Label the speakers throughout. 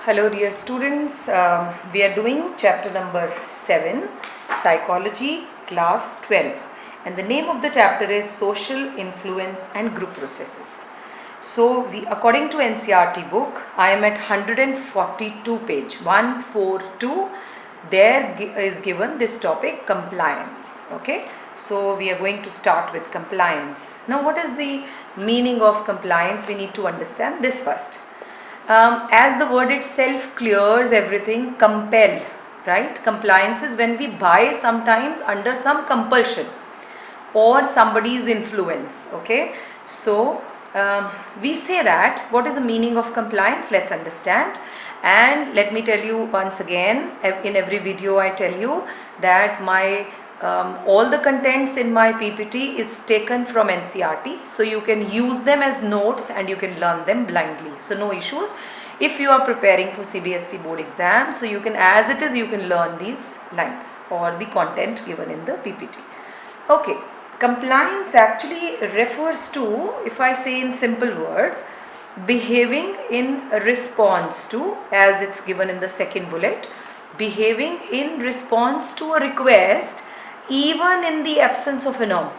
Speaker 1: Hello dear students, we are doing chapter number 7, Psychology, class 12, and the name of the chapter is Social Influence and Group Processes. So according to NCERT book, I am at 142 page, 142, there is given this topic compliance. Okay, so we are going to start with compliance. Now what is the meaning of compliance? We need to understand this first. As the word itself clears everything, compel, right? Compliance is when we buy sometimes under some compulsion or somebody's influence. Okay, so we say that what is the meaning of compliance? Let's understand. And let me tell you once again, in every video I tell you that my all the contents in my PPT is taken from NCERT, so you can use them as notes and you can learn them blindly, so no issues. If you are preparing for CBSE board exam, so you can, as it is, you can learn these lines or the content given in the PPT. Okay, compliance actually refers to, if I say in simple words, behaving in response to, as it's given in the second bullet, behaving in response to a request even in the absence of a norm.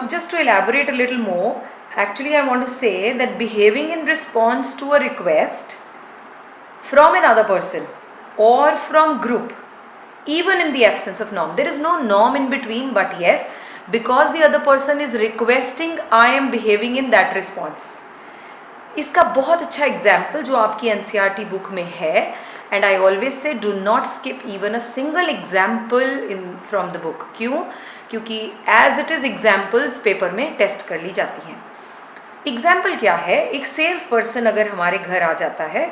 Speaker 1: Just to elaborate a little more, actually I want to say that behaving in response to a request from another person or from group, even in the absence of norm. There is no norm in between, but yes, because the other person is requesting, I am behaving in that response. इसका बहुत अच्छा example जो आपकी NCERT book में है, and I always say do not skip even a single example from the book. क्यों? क्योंकि as it is examples paper में टेस्ट कर ली जाती हैं. एग्जाम्पल क्या है? एक सेल्स पर्सन अगर हमारे घर आ जाता है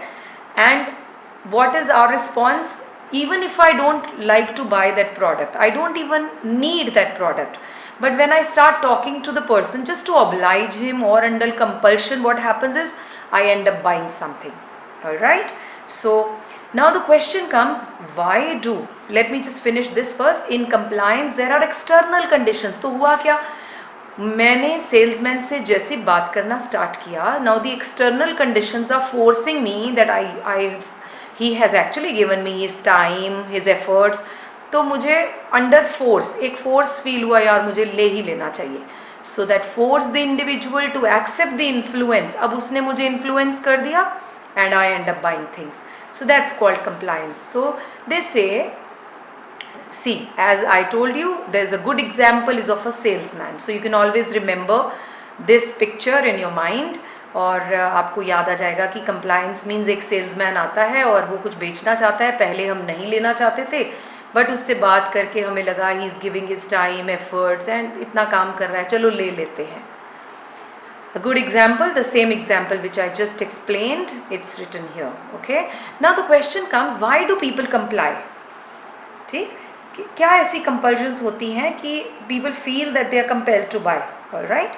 Speaker 1: and what is our response? Even if I don't like to buy that product, I don't even need that product, but when I start talking to the person just to oblige him or under compulsion, what happens is I end up buying something. Alright, so now the question comes, why do? Let me just finish this first. In compliance there are external conditions. तो हुआ क्या? मैंने salesman से जैसे बात करना start किया, now the external conditions are forcing me that he has actually given me his time, his efforts, तो मुझे अंडर फोर्स एक फोर्स फील हुआ, यार मुझे ले ही लेना चाहिए. So that force the individual to accept the influence. अब उसने मुझे इन्फ्लुएंस कर दिया and I end up buying things. So that's called compliance. So they say, see, as I told you, there's a good example is of a salesman, so you can always remember this picture in your mind. और आपको याद आ जाएगा कि compliance means एक salesman आता है और वो कुछ बेचना चाहता है. पहले हम नहीं लेना चाहते थे, बट उससे बात करके हमें लगा ही is giving his time, efforts and इतना काम कर रहा है, चलो ले लेते हैं. A good example, the same example which I just explained, it's written here. Okay, now the question comes, why do people comply? ठीक, क्या ऐसी compulsions होती हैं कि people feel that they are compelled to buy? All right,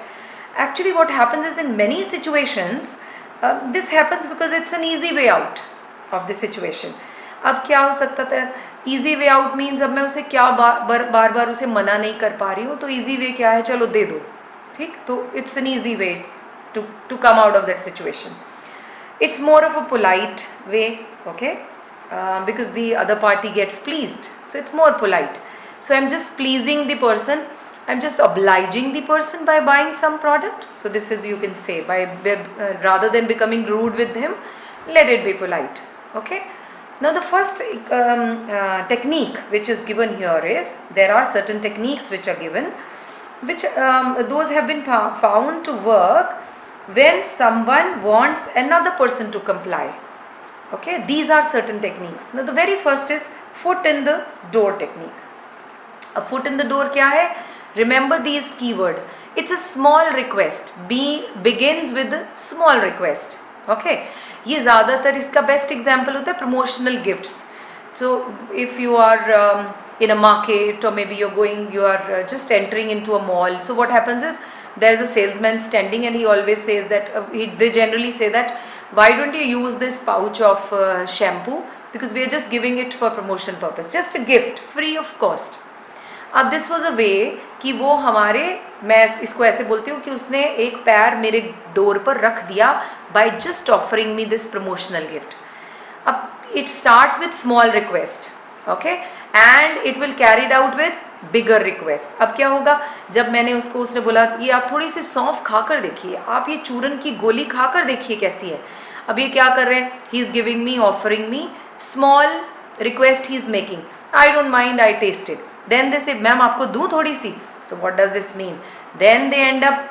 Speaker 1: actually what happens is in many situations this happens because it's an easy way out of the situation. अब क्या हो सकता था? ईजी वे आउट मीन्स अब मैं उसे क्या बार बार उसे मना नहीं कर पा रही हूँ, तो ईजी वे क्या है? चलो दे दो. ठीक, तो it's an easy way to come out of that situation. It's more of a polite way. Okay, because the other party gets pleased, so it's more polite. So I am just pleasing the person, I am just obliging the person by buying some product. So this is, you can say, by rather than becoming rude with him, let it be polite. Okay. Now the first technique which is given here is, there are certain techniques which are given, which those have been found to work when someone wants another person to comply. Okay, these are certain techniques. Now the very first is foot in the door technique. A foot in the door क्या है? Remember these keywords. It's a small request. Begins with a small request. Okay. ये ज़्यादातर इसका best example होता है promotional gifts. So if you are in a market or maybe you are just entering into a mall, so what happens is there is a salesman standing and he always says that they generally say that, why don't you use this pouch of shampoo, because we are just giving it for promotion purpose, just a gift free of cost. अब this was a वे कि वो हमारे, मैं इसको ऐसे बोलती हूँ कि उसने एक पैर मेरे डोर पर रख दिया by just offering me this promotional gift. अब it starts with small request, okay, and it will carried out with bigger request. अब क्या होगा, जब मैंने उसको, उसने बोला ये आप थोड़ी सी सौंफ खाकर देखिए, आप ये चूरन की गोली खाकर देखिए कैसी है. अब ये क्या कर रहे हैं, he is giving me, offering me small request he is making. I don't mind, I tested. Then they say ma'am आपको दूँ थोड़ी सी. So what does this mean, then they end up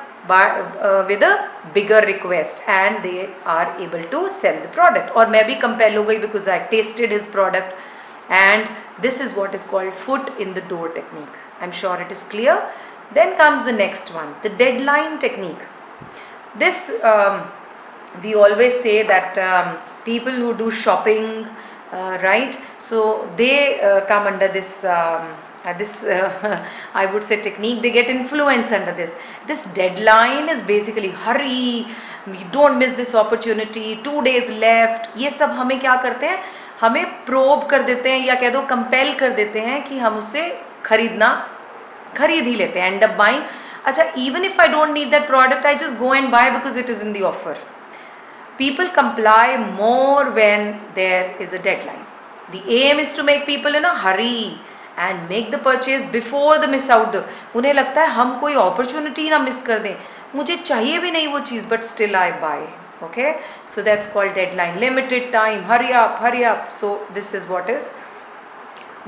Speaker 1: with a bigger request and they are able to sell the product. और मैं भी compel हो गई because I tasted his product, and this is what is called foot in the door technique. I'm sure it is clear. Then comes the next one, the deadline technique. This we always say that people who do shopping, right, so they come under this I would say technique, they get influence under this. This deadline is basically hurry, you don't miss this opportunity, 2 days left. ये सब हमें क्या करते हैं, हमें probe कर देते हैं या कह दो कंपेल कर देते हैं कि हम उससे खरीद ही लेते हैं, end up buying. अच्छा, even if I don't need that product, I just go and buy because it is in the offer. People comply more when there is a deadline. The aim is to make people in a hurry and make the purchase before the miss out. उन्हें लगता है हम कोई opportunity ना miss कर दें, मुझे चाहिए भी नहीं वो चीज़, but still I buy. Okay, so that's called deadline, limited time, hurry up. So this is what is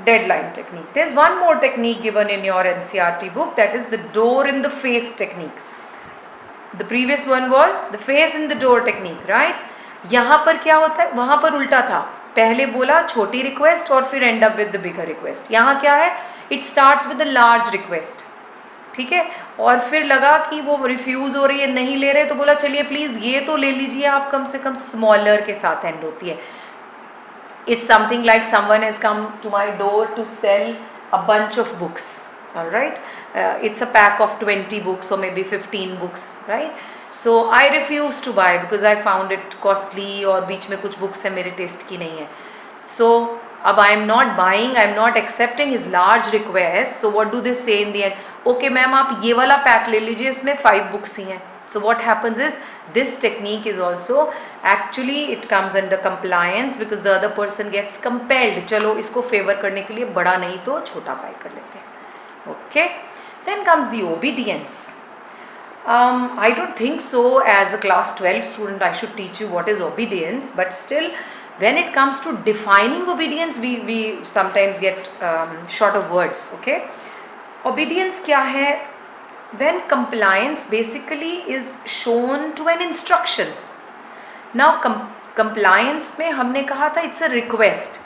Speaker 1: deadline technique. There's one more technique given in your NCERT book, that is the door in the face technique. The previous one was the face in the door technique, right? यहाँ पर क्या होता है, वहाँ पर उल्टा था, पहले बोला छोटी रिक्वेस्ट और फिर and up with the bigger request. यहाँ क्या है, it starts with the large request, ठीक है, और फिर लगा कि वो रिफ्यूज़ हो रही है, नहीं ले रहे, तो बोला चलिए प्लीज़ ये तो ले लीजिए आप, कम से कम स्मॉलर के साथ एंड होती है. It's something like someone has come to my door to sell a bunch of books, alright, it's a pack of 20 books or maybe 15 books, right? So I refused to buy because I found it costly, और बीच में कुछ books है मेरे taste की नहीं है. So अब I am not buying, I am not accepting his large request. So what do they say in the end? Okay ma'am आप ये वाला pack ले लीजिए, इसमें 5 books ही हैं. So what happens is, this technique is also actually it comes under compliance because the other person gets compelled. चलो इसको favor करने के लिए बड़ा नहीं तो छोटा buy कर लेते हैं. Okay. Then comes the obedience. I don't think so as a class 12 student I should teach you what is obedience, but still when it comes to defining obedience we sometimes get short of words. Okay, obedience क्या है, when compliance basically is shown to an instruction. Now compliance में हमने कहा था it's a request,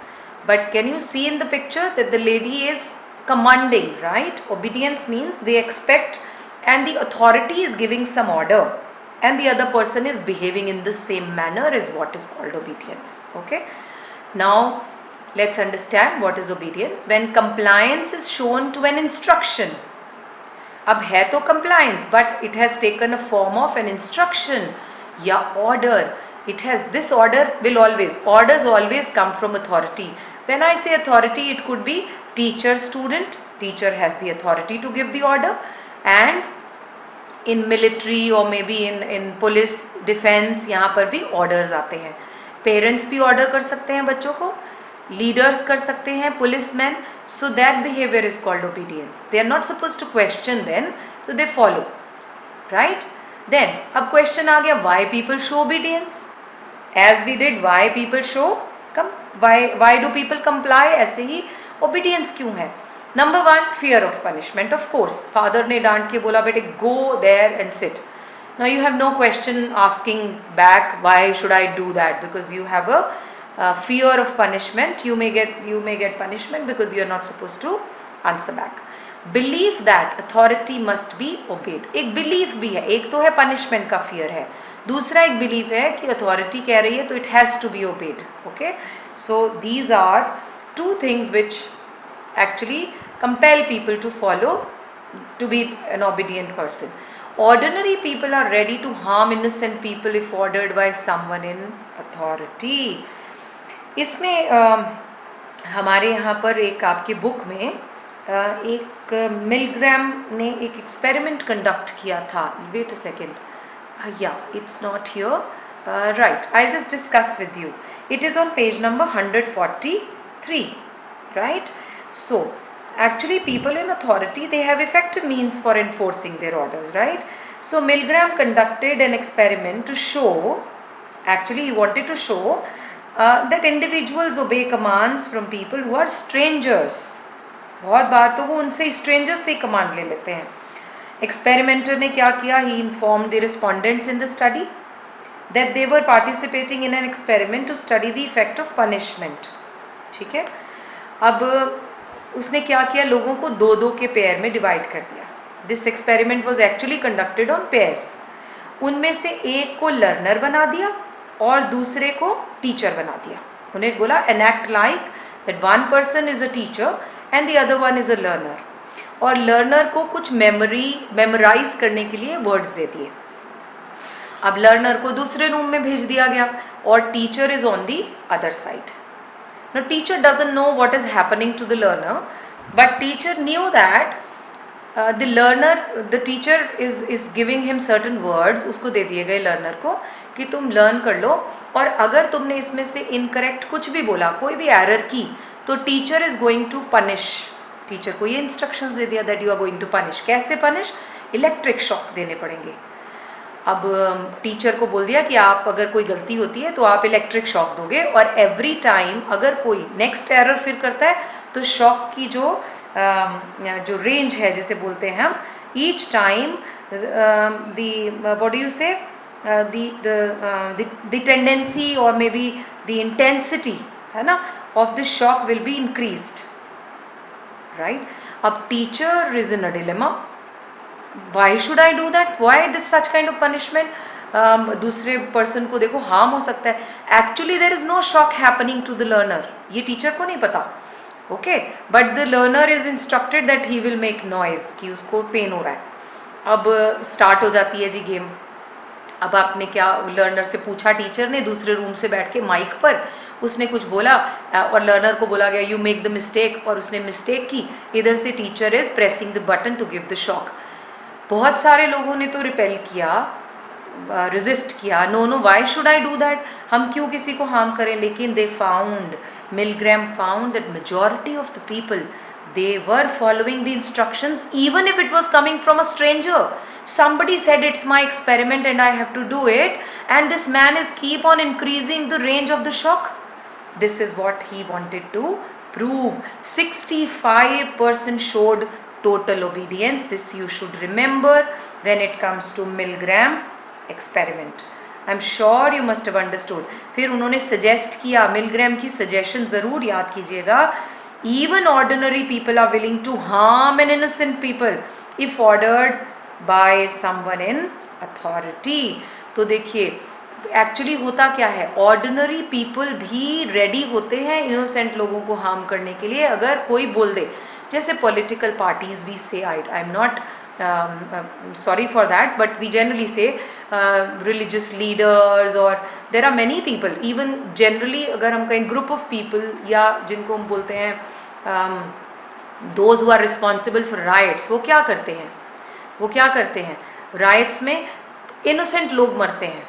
Speaker 1: but can you see in the picture that the lady is commanding, right? Obedience means they expect and the authority is giving some order and the other person is behaving in the same manner is what is called obedience. Okay, now let's understand what is obedience. When compliance is shown to an instruction, अब है तो compliance but it has taken a form of an instruction या order. It has, this order will always, orders always come from authority. When I say authority, it could be teacher student, teacher has the authority to give the order, and in military or maybe in police defense यहाँ पर भी orders आते हैं. Parents भी order कर सकते हैं बच्चों को, leaders कर सकते हैं, policemen. So that behavior is called obedience. They are not supposed to question then, so they follow, right? Then अब question आ गया, why people show obedience? As we did, why people show why do people comply, ऐसे ही obedience क्यों है. Number 1, fear of punishment. Of course, father ने डांट के बोला बेटे go there and sit. Now you have no question asking back why should I do that, because you have a fear of punishment. You may get punishment because you are not supposed to answer back. Belief that authority must be obeyed. एक belief भी है, एक तो है punishment का fear है, दूसरा एक belief है कि authority कह रही है तो it has to be obeyed. Okay, so these are 2 things which actually compel people to follow, to be an obedient person. Ordinary people are ready to harm innocent people if ordered by someone in authority. इसमें हमारे यहाँ पर एक आपकी book में एक मिलग्राम ने एक एक्सपेरिमेंट कंडक्ट किया था. Wait a second. Yeah it's not here. Right, I'll just discuss with you. It is on page number 143. Right? So actually people in authority, they have effective means for enforcing their orders, right? So Milgram conducted an experiment to show, actually he wanted to show that individuals obey commands from people who are strangers. बहुत बार तो वो उनसे strangers से command ले लेते हैं. Experimenter ने क्या किया? He informed the respondents in the study that they were participating in an experiment to study the effect of punishment. ठीक है. अब उसने क्या किया? लोगों को दो दो के पेयर में डिवाइड कर दिया. This experiment was actually conducted on pairs. उनमें से एक को लर्नर बना दिया और दूसरे को टीचर बना दिया. उन्हें बोला enact like that one person is a teacher and the other one is a learner. और लर्नर को कुछ मेमोराइज करने के लिए वर्ड्स दे दिए. अब लर्नर को दूसरे रूम में भेज दिया गया और teacher is on the other side. Now teacher doesn't know what is happening to the learner, but teacher knew that the teacher is giving him certain words. उसको दे दिए गए लर्नर को कि तुम लर्न कर लो और अगर तुमने इसमें से इनकरेक्ट कुछ भी बोला, कोई भी एरर की, तो teacher is going to punish. Teacher को ये इंस्ट्रक्शंस दे दिया that you are going to punish. कैसे पनिश? इलेक्ट्रिक शॉक देने पड़ेंगे. अब टीचर को बोल दिया कि आप अगर कोई गलती होती है तो आप इलेक्ट्रिक शॉक दोगे और एवरी टाइम अगर कोई नेक्स्ट एरर फिर करता है तो शॉक की जो रेंज है, जैसे बोलते हैं हम, each time what do you say the tendency और मे बी द इंटेंसिटी, है ना, of the shock will be increased. Right. अब teacher is in a dilemma. Why should I do that? Why this such kind of punishment? दूसरे person को देखो harm हो सकता है. Actually there is no shock happening to the learner. ये teacher को नहीं पता. Okay, but the learner is instructed that he will make noise, कि उसको पेन हो रहा है. अब स्टार्ट हो जाती है जी गेम. अब आपने क्या लर्नर से पूछा, टीचर ने दूसरे रूम से बैठ के माइक पर उसने कुछ बोला और लर्नर को बोला गया यू मेक द मिस्टेक, और उसने मिस्टेक की. इधर से teacher is pressing the button to give the shock. बहुत सारे लोगों ने तो रिपेल किया, रेजिस्ट किया. No no, why should I do that? हम क्यों किसी को हार्म करें? लेकिन they found, Milgram found that majority of the people, they were following the instructions even if it was coming from a stranger. Somebody said it's my experiment and I have to do it, and this man is keep on increasing the range of the shock. This is what he wanted to prove. 65% showed total obedience. This you should remember when it comes to Milgram experiment. I'm sure you must have understood. फिर उन्होंने suggest किया, Milgram की suggestion ज़रूर याद कीजिएगा. Even ordinary people are willing to harm an innocent people if ordered by someone in authority. तो देखिए actually होता क्या है, ऑर्डिनरी पीपल भी रेडी होते हैं इनोसेंट लोगों को हार्म करने के लिए अगर कोई बोल दे. जैसे पॉलिटिकल पार्टीज वी से, I am not sorry for that, but we generally say religious leaders, or there are many people, even generally अगर हम कहें group of people, या जिनको हम बोलते हैं those who are responsible for riots, वो क्या करते हैं? वो क्या करते हैं? riots में innocent लोग मरते हैं,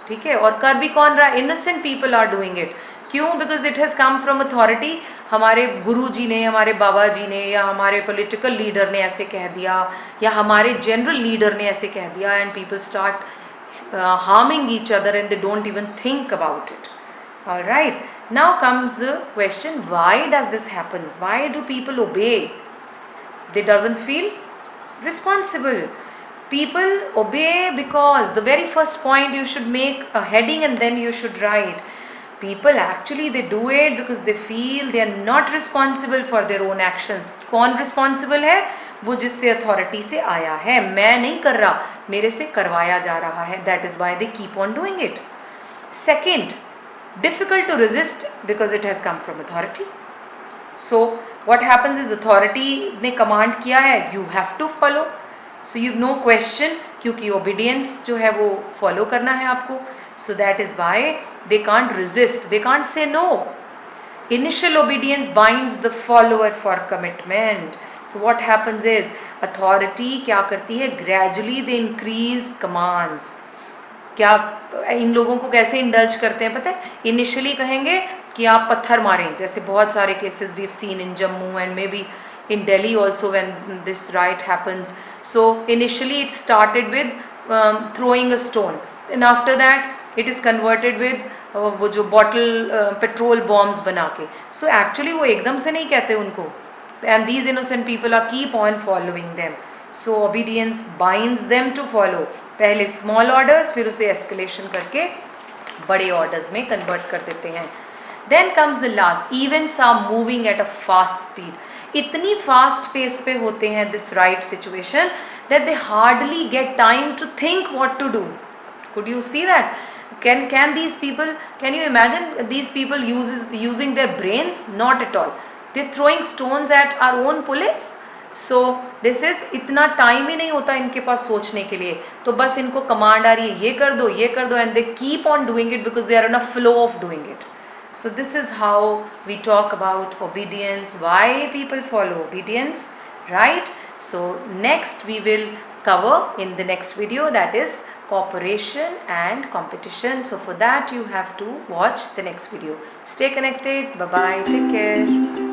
Speaker 1: ठीक है, और कर भी कौन रहा है? innocent people are doing it. क्यों? Because it has come from authority. हमारे गुरु जी ने, हमारे बाबा जी ने, या हमारे पॉलिटिकल लीडर ने ऐसे कह दिया, या हमारे जनरल लीडर ने ऐसे कह दिया, and people start harming each other and they don't even think about it. Alright, now comes the question, why does this happens? Why do people obey? They doesn't feel responsible. People obey because the very first point you should make a heading and then you should write. People actually they do it because they feel they are not responsible for their own actions. कौन responsible है? वो जिससे authority से आया है. मैं नहीं कर रहा, मेरे से करवाया जा रहा है. That is why they keep on doing it. Second, difficult to resist because it has come from authority. So what happens is authority ने command किया है, you have to follow. So you have no question, क्योंकि obedience जो है वो follow करना है आपको. So that is why they can't resist, they can't say no. Initial obedience binds the follower for commitment. So what happens is, authority क्या करती है, gradually they increase commands. क्या इन लोगों को कैसे इंडल्ज करते हैं पता है? इनिशियली कहेंगे कि आप पत्थर मारें, जैसे बहुत सारे cases we have seen in Jammu and may be in Delhi also when this riot happens. So initially it started with throwing a stone, and after that it is converted with वो जो bottle petrol bombs बना के. So actually वो एकदम से नहीं कहते उनको, and these innocent people are keep on following them. So obedience binds them to follow. पहले small orders, फिर उसे escalation करके बड़े orders में convert कर देते हैं. Then comes the last. Events are moving at a fast speed. इतनी fast pace पे होते हैं this right situation that they hardly get time to think what to do. Could you see that? Can these people? Can you imagine these people using their brains? Not at all. They're throwing stones at our own police. So this is इतना time ही नहीं होता इनके पास सोचने के लिए, तो बस इनको कमांड आ रही है ये कर दो, and they keep on doing it because they are in a flow of doing it. So this is how we talk about obedience, why people follow obedience, right? So next we will cover in the next video, that is cooperation and competition. So for that you have to watch the next video. Stay connected. Bye bye. Take care.